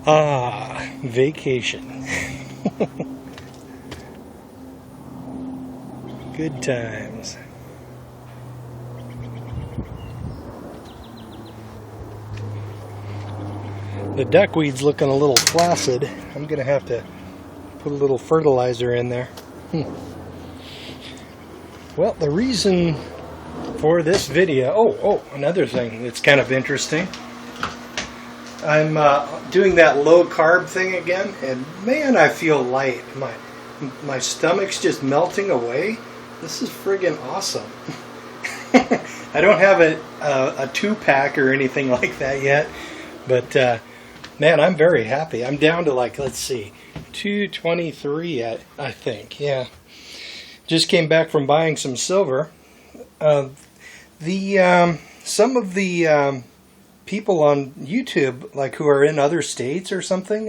Ah, vacation. Good times. The duckweed's looking a little flaccid. I'm going to have to put a little fertilizer in there. Well, the reason for this video... another thing that's kind of interesting. I'm doing that low carb thing again, and man, I feel light. My stomach's just melting away. This is friggin' awesome. I don't have a 2-pack or anything like that yet, but man, I'm very happy. I'm down to, like, let's see, 223 I think. Yeah, just came back from buying some silver. Some of the people on YouTube, like, who are in other states or something,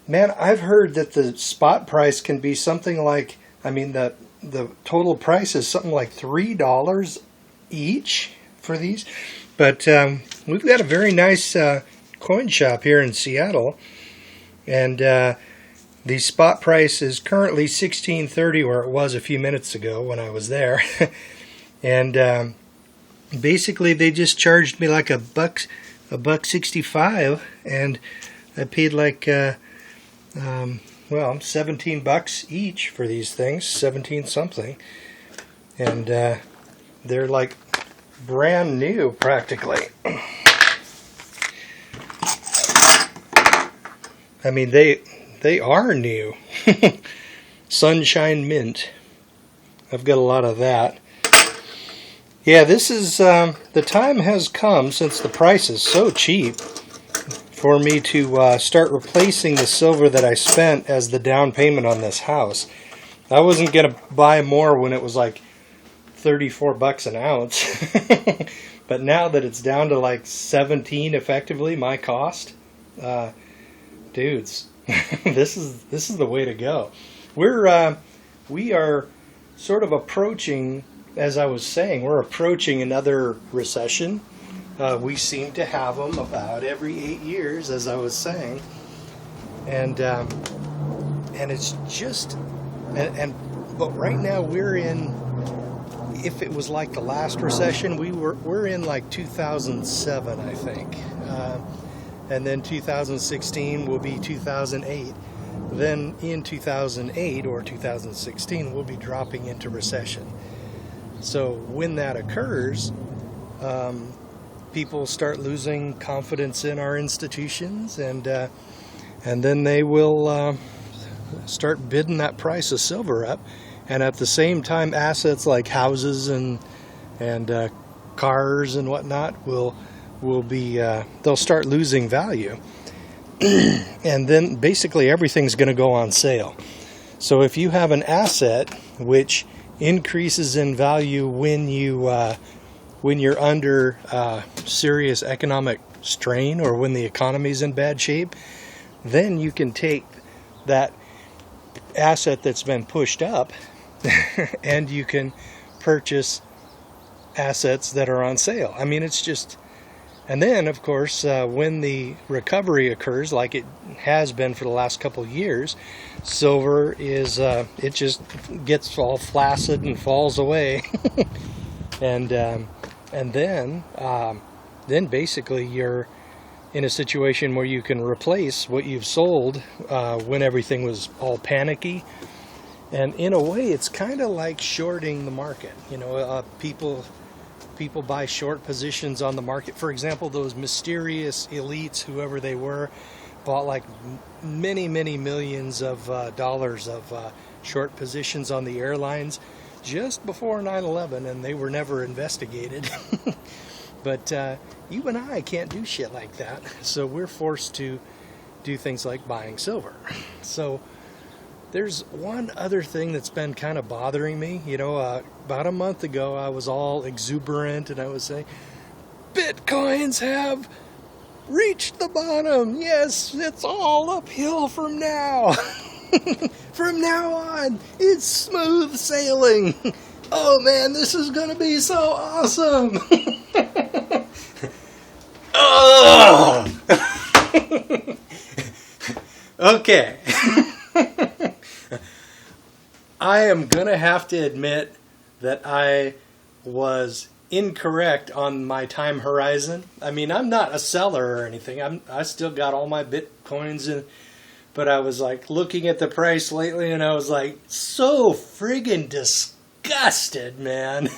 man, I've heard that the spot price can be something like, I mean, the total price is something like $3 each for these. But we've got a very nice coin shop here in Seattle, and the spot price is currently $16.30, where it was a few minutes ago when I was there. And basically, they just charged me like $1.65, and I paid like $17 each for these things, 17 something, and they're like brand new practically. I mean, they are new. Sunshine Mint. I've got a lot of that. Yeah, this is, the time has come, since the price is so cheap, for me to start replacing the silver that I spent as the down payment on this house. I wasn't going to buy more when it was like $34 an ounce. But now that it's down to like 17 effectively, my cost, dudes, this is the way to go. We are sort of approaching, as I was saying, we're approaching another recession. We seem to have them about every 8 years, as I was saying, and it's just, but right now we're in. If it was like the last recession, we're in like 2007, I think, and then 2016 will be 2008. Then in 2008 or 2016, we'll be dropping into recession. So when that occurs, people start losing confidence in our institutions, and then they will start bidding that price of silver up, and at the same time, assets like houses and cars and whatnot will be they'll start losing value, and then basically everything's going to go on sale. So if you have an asset which increases in value when you're under serious economic strain, or when the economy's in bad shape, then you can take that asset that's been pushed up and you can purchase assets that are on sale. I mean, it's just, and then of course when the recovery occurs, like it has been for the last couple of years, silver is it just gets all flaccid and falls away. and then basically you're in a situation where you can replace what you've sold when everything was all panicky. And in a way, it's kind of like shorting the market. You know, people buy short positions on the market. For example, those mysterious elites, whoever they were, bought like many millions of dollars of short positions on the airlines just before 9/11, and they were never investigated. But you and I can't do shit like that, so we're forced to do things like buying silver. So there's one other thing that's been kind of bothering me. You know, about a month ago, I was all exuberant, and I was saying, Bitcoins have reached the bottom. Yes, it's all uphill from now. From now on, it's smooth sailing. Oh man, this is going to be so awesome. Okay. I am going to have to admit that I was incorrect on my time horizon. I mean, I'm not a seller or anything. I still got all my Bitcoins in, but I was like looking at the price lately and I was like so friggin' disgusted, man.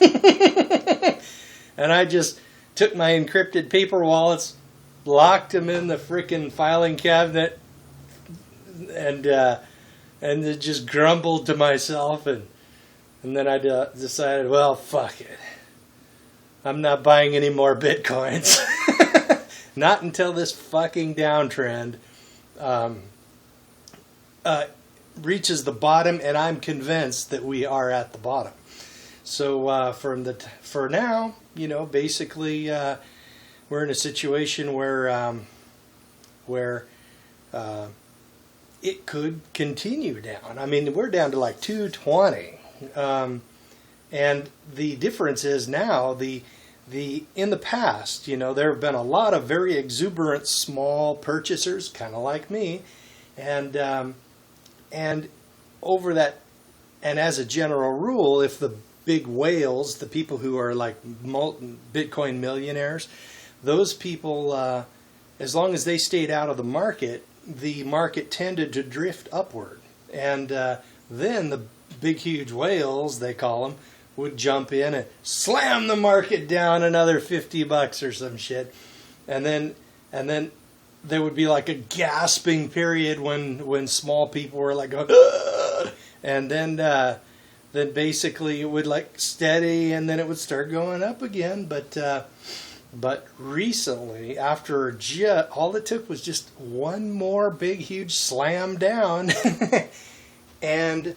And I just took my encrypted paper wallets, locked them in the frickin' filing cabinet, and it just grumbled to myself, and then I decided, well, fuck it. I'm not buying any more Bitcoins. Not until this fucking downtrend reaches the bottom, and I'm convinced that we are at the bottom. So for now, you know, basically we're in a situation where it could continue down. I mean, we're down to like 220, and the difference is now in the past, you know, there have been a lot of very exuberant small purchasers, kind of like me, and over that, and as a general rule, if the big whales, the people who are like Bitcoin millionaires, those people, as long as they stayed out of the market tended to drift upward. And then the big, huge whales, they call them, would jump in and slam the market down another $50 or some shit. And then there would be like a gasping period when small people were like going, ugh! And then basically it would like steady, and then it would start going up again. But recently, after all it took was just one more big, huge slam down, and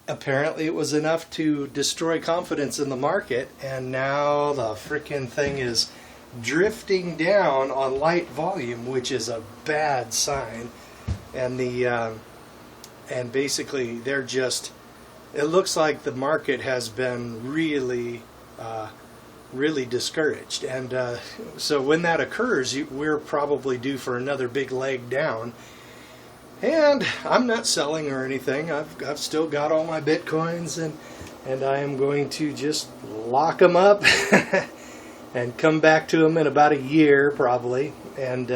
apparently it was enough to destroy confidence in the market, and now the frickin' thing is drifting down on light volume, which is a bad sign. And and basically it looks like the market has been really discouraged, and so when that occurs, we're probably due for another big leg down. And I'm not selling or anything. I've still got all my Bitcoins, and I am going to just lock them up and come back to them in about a year probably. And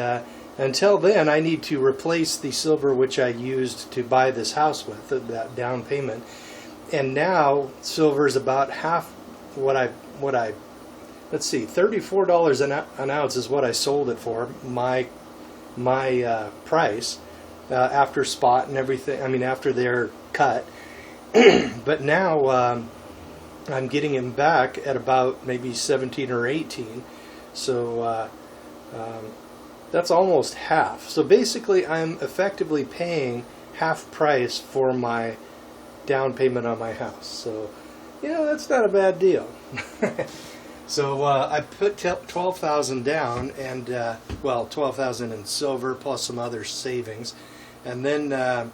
until then, I need to replace the silver which I used to buy this house with, that down payment. And now silver is about half what I let's see, $34 an ounce is what I sold it for, my price, after spot and everything, I mean after their cut. But now I'm getting him back at about maybe 17 or 18, so that's almost half. So basically I'm effectively paying half price for my down payment on my house. So, you know, that's not a bad deal. So I put $12,000 down, and well, $12,000 in silver plus some other savings, and then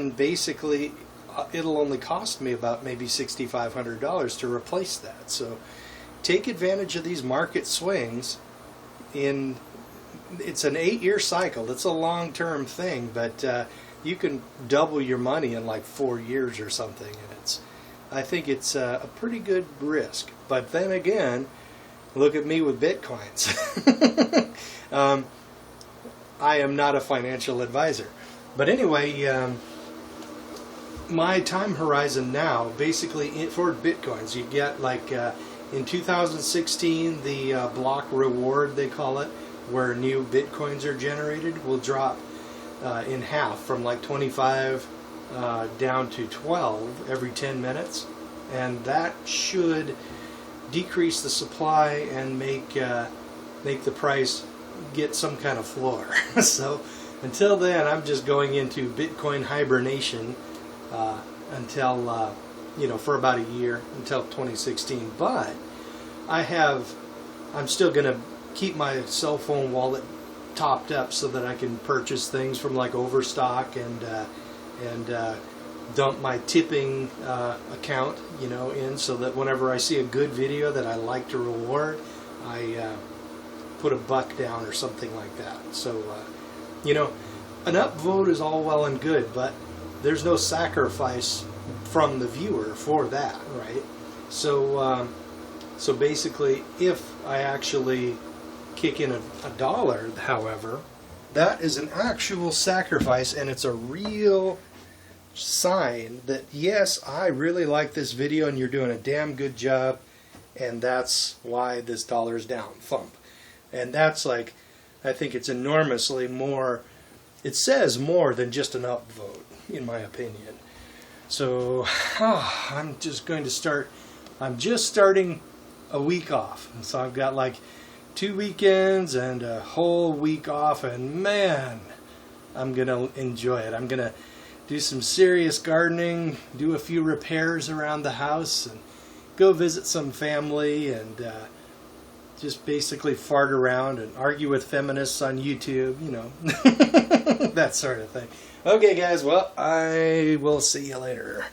basically it'll only cost me about maybe $6,500 to replace that. So take advantage of these market swings. It's an 8-year cycle. It's a long-term thing, but you can double your money in like 4 years or something, and I think it's a pretty good risk. But then again, look at me with Bitcoins. I am not a financial advisor. But anyway, my time horizon now, basically for Bitcoins, you get like in 2016, the block reward, they call it, where new Bitcoins are generated, will drop in half from like 25 down to 12 every 10 minutes, and that should decrease the supply and make the price get some kind of floor. So until then, I'm just going into Bitcoin hibernation until for about a year, until 2016. But I'm still going to keep my cell phone wallet topped up so that I can purchase things from like Overstock and dump my tipping account, in, so that whenever I see a good video that I like to reward, I put $1 down or something like that. So, an upvote is all well and good, but there's no sacrifice from the viewer for that, right? So, so basically, if I actually kick in a dollar, however, that is an actual sacrifice, and it's a real sign that, yes, I really like this video and you're doing a damn good job, and that's why this dollar's down, thump. And that's like, I think it's enormously more, it says more than just an upvote, in my opinion. So, I'm just going to start, I'm just starting a week off. And so I've got like 2 weekends and a whole week off, and man, I'm going to enjoy it. I'm going to do some serious gardening, do a few repairs around the house, and go visit some family, and just basically fart around and argue with feminists on YouTube, you know, that sort of thing. Okay, guys, well, I will see you later.